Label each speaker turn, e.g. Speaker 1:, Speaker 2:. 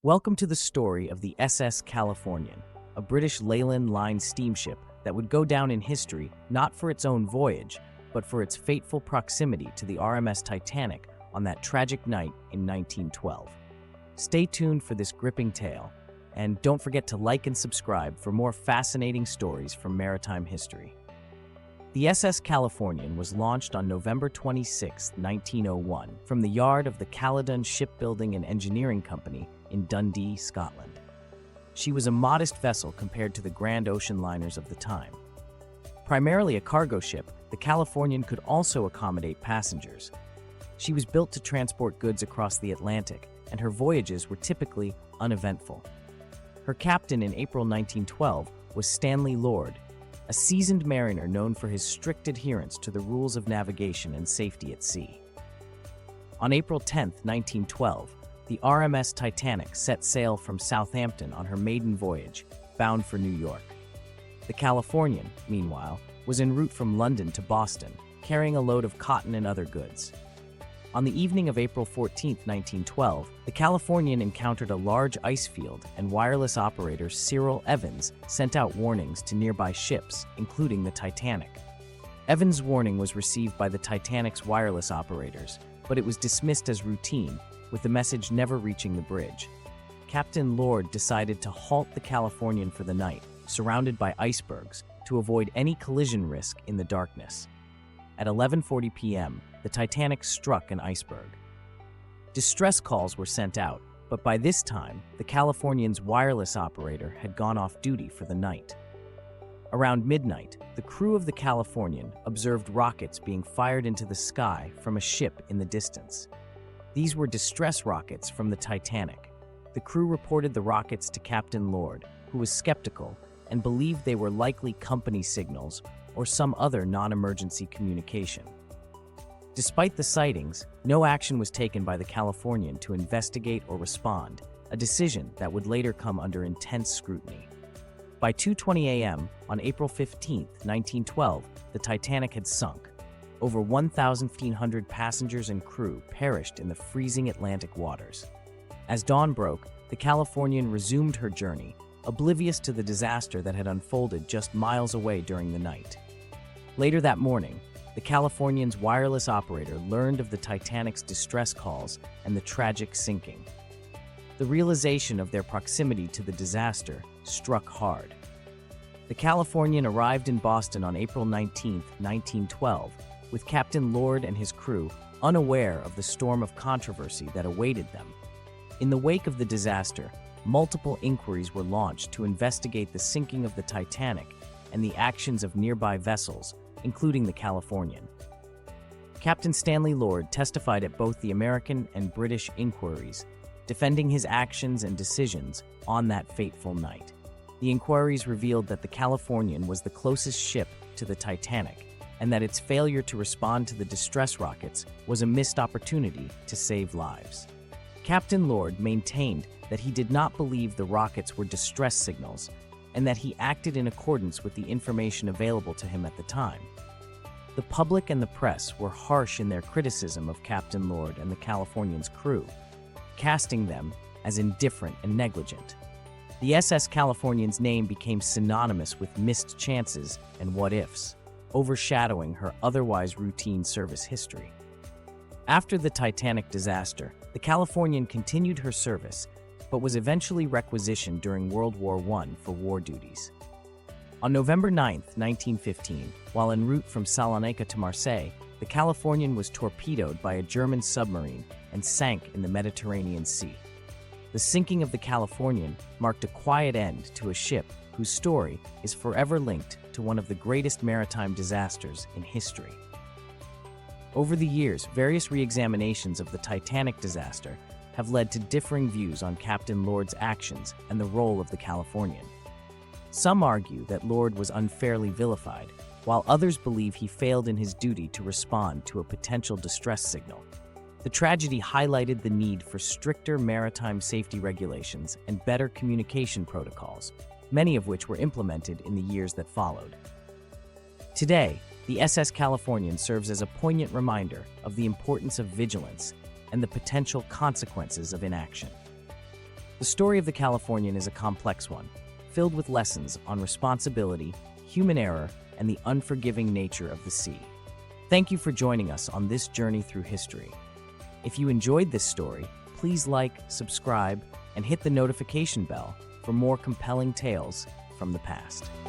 Speaker 1: Welcome to the story of the SS Californian, a British Leyland Line steamship that would go down in history not for its own voyage, but for its fateful proximity to the RMS Titanic on that tragic night in 1912. Stay tuned for this gripping tale, and don't forget to like and subscribe for more fascinating stories from maritime history. The SS Californian was launched on November 26, 1901, from the yard of the Caledon Shipbuilding and Engineering Company in Dundee, Scotland. She was a modest vessel compared to the grand ocean liners of the time. Primarily a cargo ship, the Californian could also accommodate passengers. She was built to transport goods across the Atlantic, and her voyages were typically uneventful. Her captain in April 1912 was Stanley Lord, a seasoned mariner known for his strict adherence to the rules of navigation and safety at sea. On April 10, 1912, the RMS Titanic set sail from Southampton on her maiden voyage, bound for New York. The Californian, meanwhile, was en route from London to Boston, carrying a load of cotton and other goods. On the evening of April 14, 1912, the Californian encountered a large ice field, and wireless operator Cyril Evans sent out warnings to nearby ships, including the Titanic. Evans' warning was received by the Titanic's wireless operators, but it was dismissed as routine, with the message never reaching the bridge. Captain Lord decided to halt the Californian for the night, surrounded by icebergs, to avoid any collision risk in the darkness. At 11:40 p.m., the Titanic struck an iceberg. Distress calls were sent out, but by this time, the Californian's wireless operator had gone off duty for the night. Around midnight, the crew of the Californian observed rockets being fired into the sky from a ship in the distance. These were distress rockets from the Titanic. The crew reported the rockets to Captain Lord, who was skeptical and believed they were likely company signals or some other non-emergency communication. Despite the sightings, no action was taken by the Californian to investigate or respond, a decision that would later come under intense scrutiny. By 2:20 a.m. on April 15, 1912, the Titanic had sunk. Over 1,500 passengers and crew perished in the freezing Atlantic waters. As dawn broke, the Californian resumed her journey, oblivious to the disaster that had unfolded just miles away during the night. Later that morning, the Californian's wireless operator learned of the Titanic's distress calls and the tragic sinking. The realization of their proximity to the disaster struck hard. The Californian arrived in Boston on April 19, 1912, with Captain Lord and his crew unaware of the storm of controversy that awaited them. In the wake of the disaster, multiple inquiries were launched to investigate the sinking of the Titanic and the actions of nearby vessels, including the Californian. Captain Stanley Lord testified at both the American and British inquiries, defending his actions and decisions on that fateful night. The inquiries revealed that the Californian was the closest ship to the Titanic, and that its failure to respond to the distress rockets was a missed opportunity to save lives. Captain Lord maintained that he did not believe the rockets were distress signals, and that he acted in accordance with the information available to him at the time. The public and the press were harsh in their criticism of Captain Lord and the Californian's crew, casting them as indifferent and negligent. The SS Californian's name became synonymous with missed chances and what-ifs, overshadowing her otherwise routine service history. After the Titanic disaster, the Californian continued her service, but was eventually requisitioned during World War I for war duties. On November 9, 1915, while en route from Salonika to Marseille, the Californian was torpedoed by a German submarine and sank in the Mediterranean Sea. The sinking of the Californian marked a quiet end to a ship whose story is forever linked to one of the greatest maritime disasters in history. Over the years, various re-examinations of the Titanic disaster have led to differing views on Captain Lord's actions and the role of the Californian. Some argue that Lord was unfairly vilified, while others believe he failed in his duty to respond to a potential distress signal. The tragedy highlighted the need for stricter maritime safety regulations and better communication protocols, many of which were implemented in the years that followed. Today, the SS Californian serves as a poignant reminder of the importance of vigilance and the potential consequences of inaction. The story of the Californian is a complex one, filled with lessons on responsibility, human error, and the unforgiving nature of the sea. Thank you for joining us on this journey through history. If you enjoyed this story, please like, subscribe, and hit the notification bell for more compelling tales from the past.